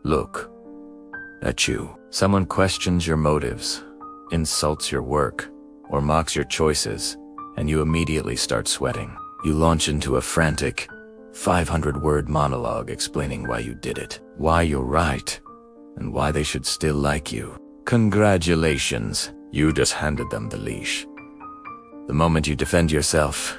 Look at you. Someone questions your motives, insults your work, or mocks your choices, and you immediately start sweating. You launch into a frantic, 500-word monologue explaining why you did it, why you're right, and why they should still like you. Congratulations, you just handed them the leash. The moment you defend yourself,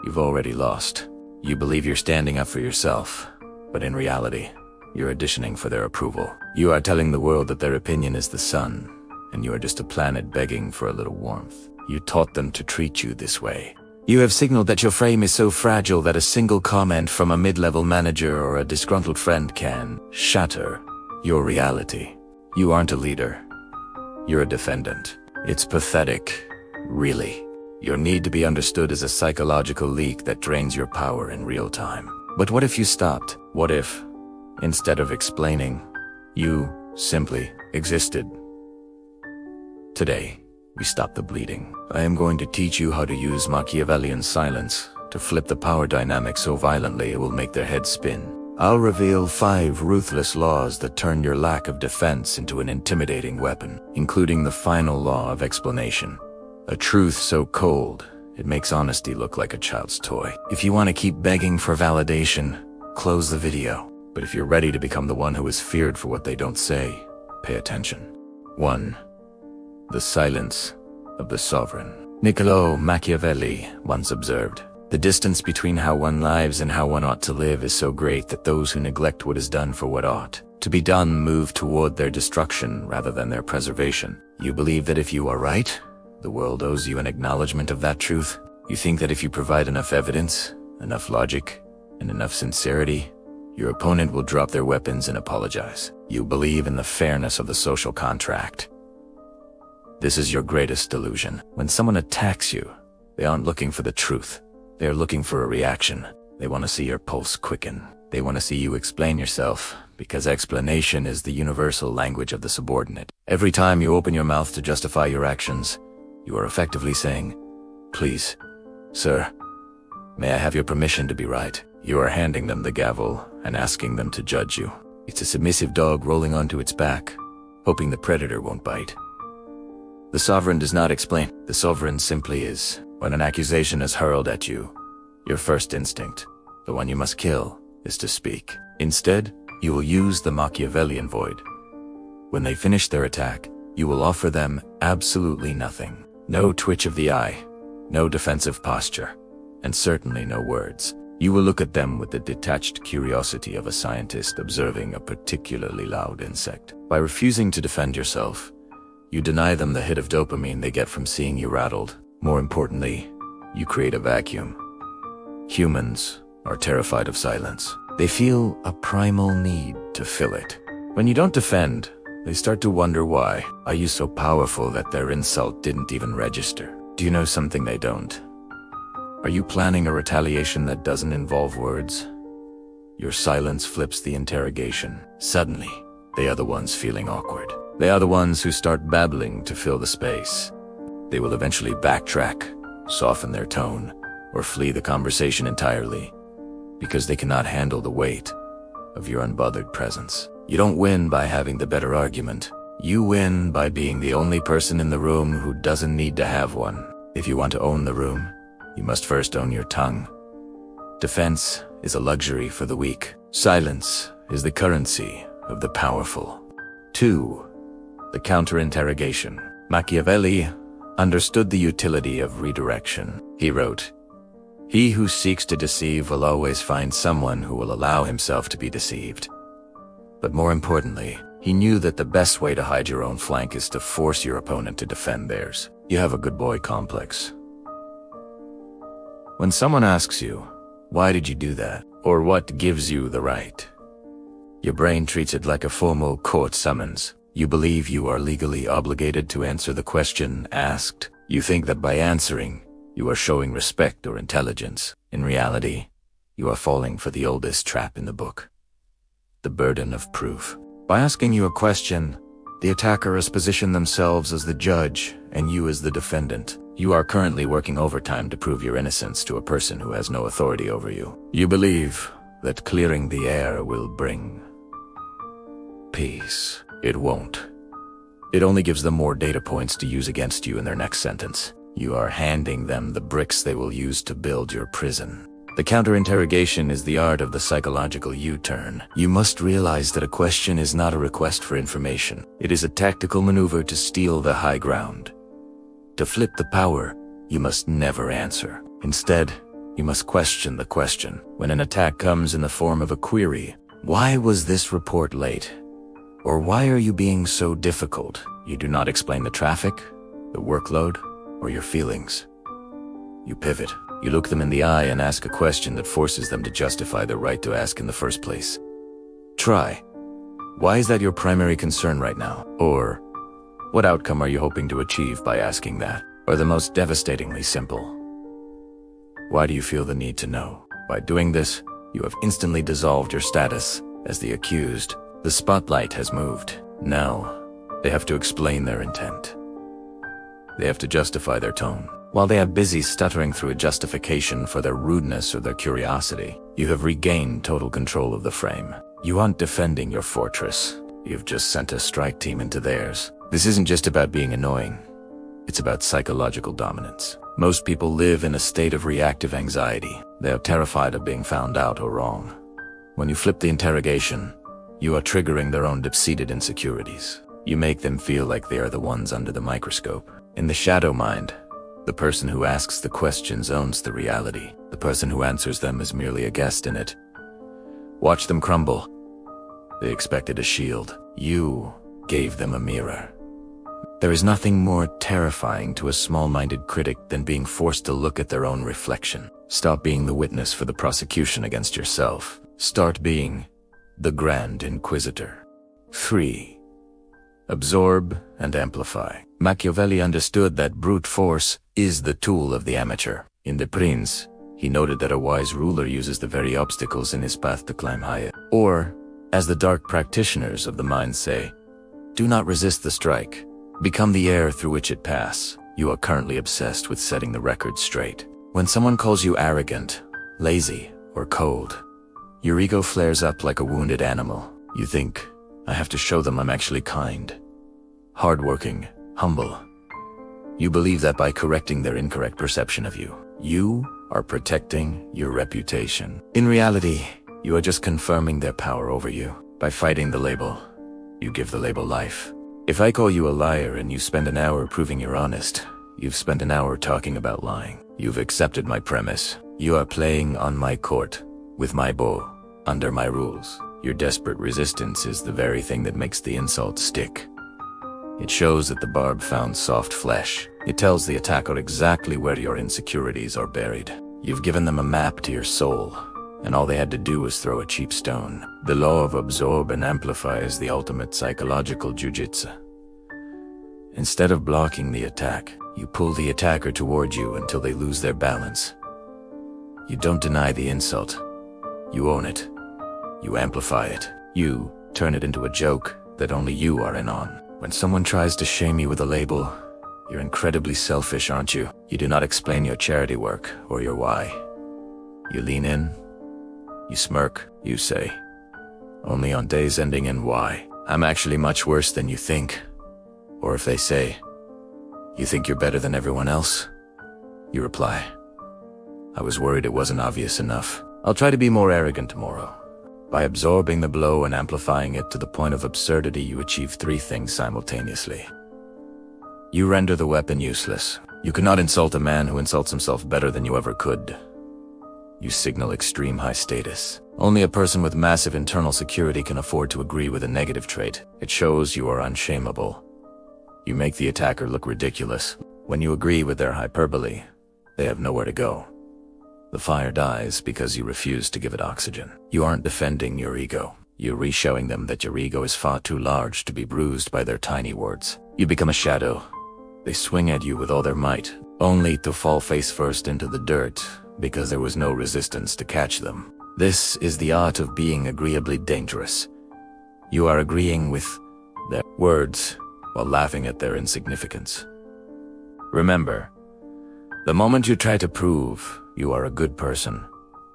you've already lost. You believe you're standing up for yourself, but in reality, you're auditioning for their approval. You are telling the world that their opinion is the sun, and you are just a planet begging for a little warmth. You taught them to treat you this way. You have signaled that your frame is so fragile that a single comment from a mid-level manager or a disgruntled friend can shatter your reality. You aren't a leader. You're a defendant. It's pathetic, really. Your need to be understood is a psychological leak that drains your power in real time. But what if you stopped? What if, instead of explaining, you simply existed? Today, we stop the bleeding. I am going to teach you how to use Machiavellian silence to flip the power dynamic so violently it will make their heads spin. I'll reveal 5 ruthless laws that turn your lack of defense into an intimidating weapon, including the final law of explanation. A truth so cold, it makes honesty look like a child's toy. If you want to keep begging for validation, close the video. But if you're ready to become the one who is feared for what they don't say, pay attention. 1. The silence of the sovereign. Niccolo Machiavelli once observed, "The distance between how one lives and how one ought to live is so great that those who neglect what is done for what ought to be done move toward their destruction rather than their preservation." You believe that if you are right, the world owes you an acknowledgement of that truth. You think that if you provide enough evidence, enough logic, and enough sincerity, your opponent will drop their weapons and apologize. You believe in the fairness of the social contract. This is your greatest delusion. When someone attacks you, they aren't looking for the truth. They are looking for a reaction. They want to see your pulse quicken. They want to see you explain yourself, because explanation is the universal language of the subordinate. Every time you open your mouth to justify your actions, you are effectively saying, "Please, sir, may I have your permission to be right?" You are handing them the gavel and asking them to judge you. It's a submissive dog rolling onto its back, hoping the predator won't bite. The sovereign does not explain. The sovereign simply is. When an accusation is hurled at you, your first instinct, the one you must kill, is to speak. Instead, you will use the Machiavellian void. When they finish their attack, you will offer them absolutely nothing. No twitch of the eye, no defensive posture, and certainly no words. You will look at them with the detached curiosity of a scientist observing a particularly loud insect. By refusing to defend yourself, you deny them the hit of dopamine they get from seeing you rattled. More importantly, you create a vacuum. Humans are terrified of silence. They feel a primal need to fill it. When you don't defend, they start to wonder why. Are you so powerful that their insult didn't even register? Do you know something they don't? Are you planning a retaliation that doesn't involve words? Your silence flips the interrogation. Suddenly, they are the ones feeling awkward. They are the ones who start babbling to fill the space. They will eventually backtrack, soften their tone, or flee the conversation entirely, because they cannot handle the weight of your unbothered presence. You don't win by having the better argument. You win by being the only person in the room who doesn't need to have one. If you want to own the room, you must first own your tongue. Defense is a luxury for the weak. Silence is the currency of the powerful. 2. The counter-interrogation. Machiavelli understood the utility of redirection. He wrote, "He who seeks to deceive will always find someone who will allow himself to be deceived." But more importantly, he knew that the best way to hide your own flank is to force your opponent to defend theirs. You have a good boy complex. When someone asks you, "Why did you do that?" or "What gives you the right?" your brain treats it like a formal court summons. You believe you are legally obligated to answer the question asked. You think that by answering, you are showing respect or intelligence. In reality, you are falling for the oldest trap in the book: the burden of proof. By asking you a question, the attacker has positioned themselves as the judge and you as the defendant. You are currently working overtime to prove your innocence to a person who has no authority over you. You believe that clearing the air will bring peace. It won't. It only gives them more data points to use against you in their next sentence. You are handing them the bricks they will use to build your prison. The counter-interrogation is the art of the psychological U-turn. You must realize that a question is not a request for information. It is a tactical maneuver to steal the high ground. To flip the power, you must never answer. Instead, you must question the question. When an attack comes in the form of a query, why was this report late? Or why are you being so difficult? You do not explain the traffic, the workload, or your feelings. You pivot. You look them in the eye and ask a question that forces them to justify their right to ask in the first place. Try. Why is that your primary concern right now? Or, what outcome are you hoping to achieve by asking that? Or the most devastatingly simple, why do you feel the need to know? By doing this, you have instantly dissolved your status as the accused. The spotlight has moved. Now, they have to explain their intent. They have to justify their tone. While they are busy stuttering through a justification for their rudeness or their curiosity, you have regained total control of the frame. You aren't defending your fortress. You've just sent a strike team into theirs. This isn't just about being annoying. It's about psychological dominance. Most people live in a state of reactive anxiety. They are terrified of being found out or wrong. When you flip the interrogation, you are triggering their own deep-seated insecurities. You make them feel like they are the ones under the microscope. In the shadow mind, the person who asks the questions owns the reality. The person who answers them is merely a guest in it. Watch them crumble. They expected a shield. You gave them a mirror. There is nothing more terrifying to a small-minded critic than being forced to look at their own reflection. Stop being the witness for the prosecution against yourself. Start being the Grand Inquisitor. 3. Absorb and amplify. Machiavelli understood that brute force is the tool of the amateur. In The Prince, he noted that a wise ruler uses the very obstacles in his path to climb higher. Or, as the dark practitioners of the mind say, do not resist the strike. Become the air through which it passes. You are currently obsessed with setting the record straight. When someone calls you arrogant, lazy, or cold, your ego flares up like a wounded animal. You think, I have to show them I'm actually kind, hardworking, humble. You believe that by correcting their incorrect perception of you, you are protecting your reputation. In reality, you are just confirming their power over you. By fighting the label, you give the label life. If I call you a liar and you spend an hour proving you're honest, you've spent an hour talking about lying. You've accepted my premise. You are playing on my court, with my bow, under my rules. Your desperate resistance is the very thing that makes the insult stick. It shows that the barb found soft flesh. It tells the attacker exactly where your insecurities are buried. You've given them a map to your soul, and all they had to do was throw a cheap stone. The law of absorb and amplify is the ultimate psychological jiu-jitsu. Instead of blocking the attack, you pull the attacker toward you until they lose their balance. You don't deny the insult. You own it. You amplify it. You turn it into a joke that only you are in on. When someone tries to shame you with a label, you're incredibly selfish, aren't you? You do not explain your charity work or your why. You lean in, you smirk, you say, only on days ending in Y. I'm actually much worse than you think. Or if they say, you think you're better than everyone else? You reply, I was worried it wasn't obvious enough. I'll try to be more arrogant tomorrow. By absorbing the blow and amplifying it to the point of absurdity, you achieve 3 things simultaneously. You render the weapon useless. You cannot insult a man who insults himself better than you ever could. You signal extreme high status. Only a person with massive internal security can afford to agree with a negative trait. It shows you are unshameable. You make the attacker look ridiculous. When you agree with their hyperbole, they have nowhere to go. The fire dies because you refuse to give it oxygen. You aren't defending your ego. You're re-showing them that your ego is far too large to be bruised by their tiny words. You become a shadow. They swing at you with all their might, only to fall face first into the dirt because there was no resistance to catch them. This is the art of being agreeably dangerous. You are agreeing with their words while laughing at their insignificance. Remember, The moment you try to prove you are a good person,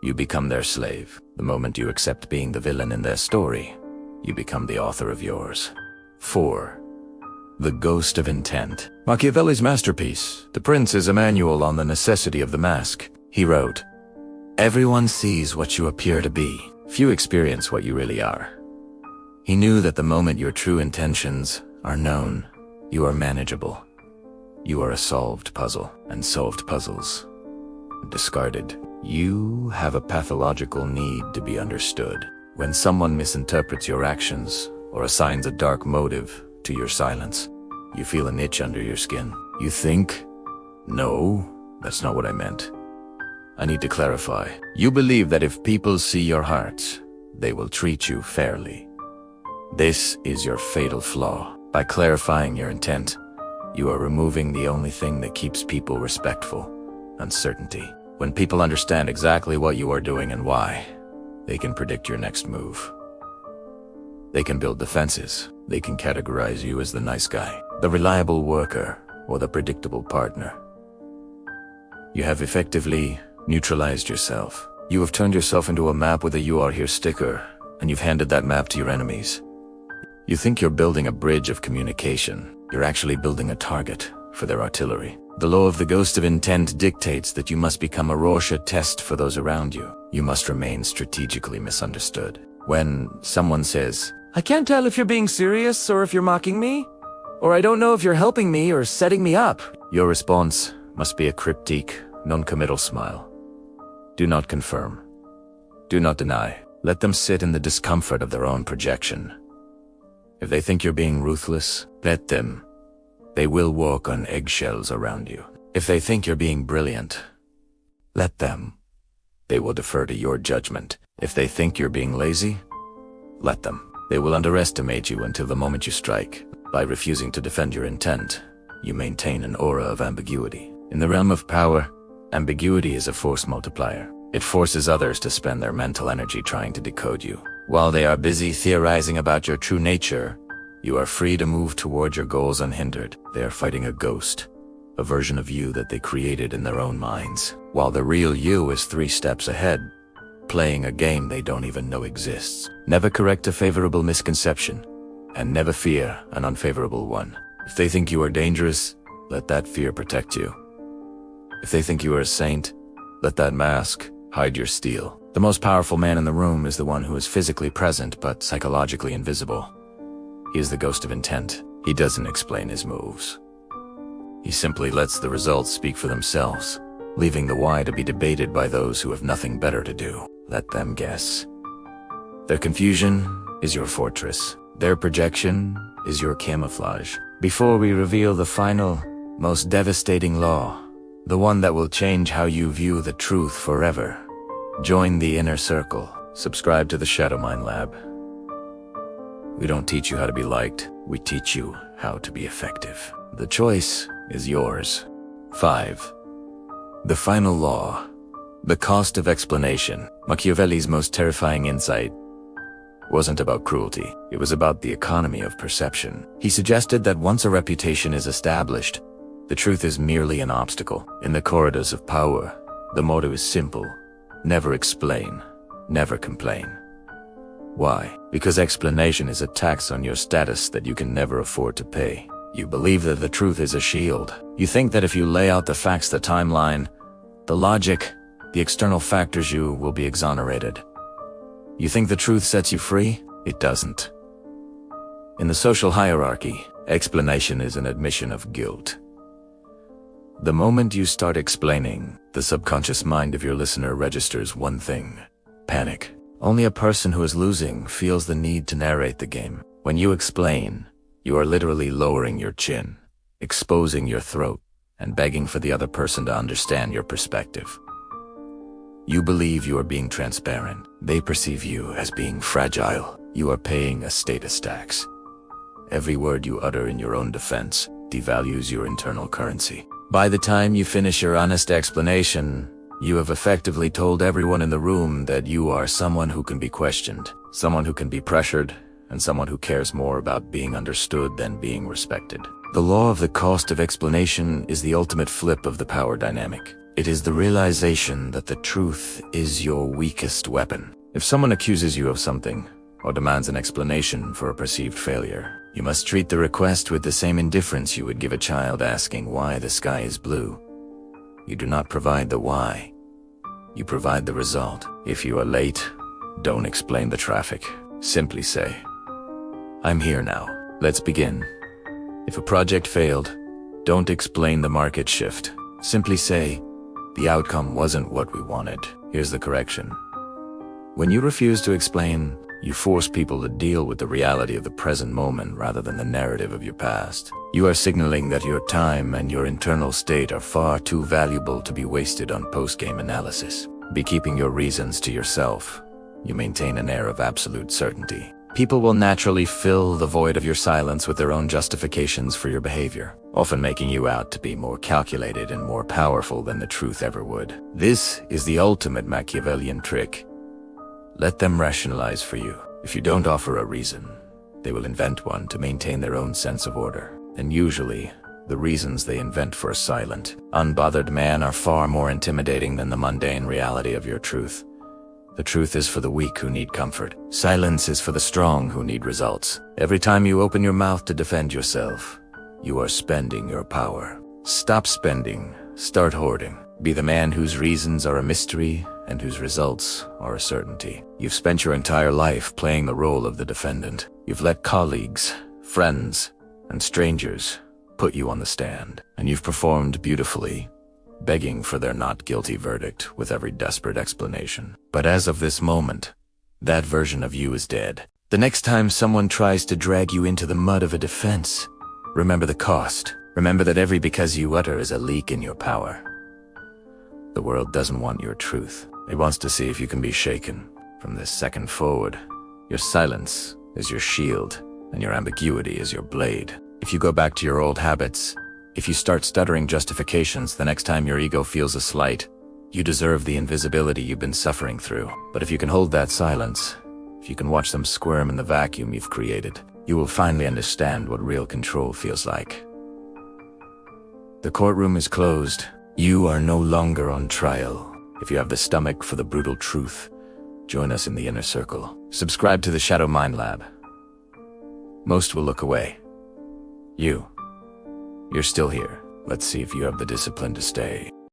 you become their slave. The moment you accept being the villain in their story, you become the author of yours. 4. The Ghost of Intent. Machiavelli's masterpiece, The Prince, is a manual on the necessity of the mask. He wrote, "Everyone sees what you appear to be. Few experience what you really are." He knew that the moment your true intentions are known, you are manageable. You are a solved puzzle, and solved puzzles discarded. You have a pathological need to be understood. When someone misinterprets your actions or assigns a dark motive to your silence, you feel an itch under your skin. You think, "No, that's not what I meant. I need to clarify." You believe that if people see your heart, they will treat you fairly. This is your fatal flaw. By clarifying your intent, you are removing the only thing that keeps people respectful: uncertainty. When people understand exactly what you are doing and why, they can predict your next move. They can build defenses. They can categorize you as the nice guy, the reliable worker, or the predictable partner. You have effectively neutralized yourself. You have turned yourself into a map with a "You Are Here" sticker, and you've handed that map to your enemies. You think you're building a bridge of communication. You're actually building a target for their artillery. The law of the Ghost of Intent dictates that you must become a Rorschach test for those around you. You must remain strategically misunderstood. When someone says, "I can't tell if you're being serious or if you're mocking me," or "I don't know if you're helping me or setting me up," your response must be a cryptic, non-committal smile. Do not confirm. Do not deny. Let them sit in the discomfort of their own projection. If they think you're being ruthless, let them. They will walk on eggshells around you. If they think you're being brilliant, let them. They will defer to your judgment. If they think you're being lazy, let them. They will underestimate you until the moment you strike. By refusing to defend your intent, you maintain an aura of ambiguity. In the realm of power, ambiguity is a force multiplier. It forces others to spend their mental energy trying to decode you. While they are busy theorizing about your true nature, you are free to move toward your goals unhindered. They are fighting a ghost, a version of you that they created in their own minds, while the real you is 3 steps ahead, playing a game they don't even know exists. Never correct a favorable misconception, and never fear an unfavorable one. If they think you are dangerous, let that fear protect you. If they think you are a saint, let that mask hide your steel. The most powerful man in the room is the one who is physically present but psychologically invisible. He is the Ghost of Intent. He doesn't explain his moves. He simply lets the results speak for themselves, leaving the why to be debated by those who have nothing better to do. Let them guess. Their confusion is your fortress. Their projection is your camouflage. Before we reveal the final, most devastating law, the one that will change how you view the truth forever, join the inner circle. Subscribe to the Shadowmind Lab. We don't teach you how to be liked, we teach you how to be effective. The choice is yours. 5. The final law. The cost of explanation. Machiavelli's most terrifying insight wasn't about cruelty. It was about the economy of perception. He suggested that once a reputation is established, the truth is merely an obstacle. In the corridors of power, the motto is simple: never explain, never complain. Why? Because explanation is a tax on your status that you can never afford to pay. You believe that the truth is a shield. You think that if you lay out the facts, the timeline, the logic, the external factors, you will be exonerated. You think the truth sets you free? It doesn't. In the social hierarchy, explanation is an admission of guilt. The moment you start explaining, the subconscious mind of your listener registers one thing: panic. Only a person who is losing feels the need to narrate the game. When you explain, you are literally lowering your chin, exposing your throat, and begging for the other person to understand your perspective. You believe you are being transparent. They perceive you as being fragile. You are paying a status tax. Every word you utter in your own defense devalues your internal currency. By the time you finish your honest explanation, you have effectively told everyone in the room that you are someone who can be questioned, someone who can be pressured, and someone who cares more about being understood than being respected. The law of the cost of explanation is the ultimate flip of the power dynamic. It is the realization that the truth is your weakest weapon. If someone accuses you of something, or demands an explanation for a perceived failure, you must treat the request with the same indifference you would give a child asking why the sky is blue. You do not provide the why. You provide the result. If you are late, don't explain the traffic. Simply say, "I'm here now. Let's begin." If a project failed, don't explain the market shift. Simply say, "The outcome wasn't what we wanted. Here's the correction." When you refuse to explain, you force people to deal with the reality of the present moment rather than the narrative of your past. You are signaling that your time and your internal state are far too valuable to be wasted on post-game analysis. By keeping your reasons to yourself, you maintain an air of absolute certainty. People will naturally fill the void of your silence with their own justifications for your behavior, often making you out to be more calculated and more powerful than the truth ever would. This is the ultimate Machiavellian trick. Let them rationalize for you. If you don't offer a reason, they will invent one to maintain their own sense of order. And usually, the reasons they invent for a silent, unbothered man are far more intimidating than the mundane reality of your truth. The truth is for the weak who need comfort. Silence is for the strong who need results. Every time you open your mouth to defend yourself, you are spending your power. Stop spending, start hoarding. Be the man whose reasons are a mystery and whose results are a certainty. You've spent your entire life playing the role of the defendant. You've let colleagues, friends, and strangers put you on the stand, and you've performed beautifully, begging for their not guilty verdict with every desperate explanation. But as of this moment, that version of you is dead. The next time someone tries to drag you into the mud of a defense, remember the cost. Remember that every because you utter is a leak in your power. The world doesn't want your truth. It wants to see if you can be shaken. From this second forward, your silence is your shield, and your ambiguity is your blade. If you go back to your old habits, if you start stuttering justifications the next time your ego feels a slight, you deserve the invisibility you've been suffering through. But if you can hold that silence, if you can watch them squirm in the vacuum you've created, you will finally understand what real control feels like. The courtroom is closed. You are no longer on trial. If you have the stomach for the brutal truth, join us in the inner circle. Subscribe to the Shadow Mind Lab. Most will look away. You're still here. Let's see if you have the discipline to stay.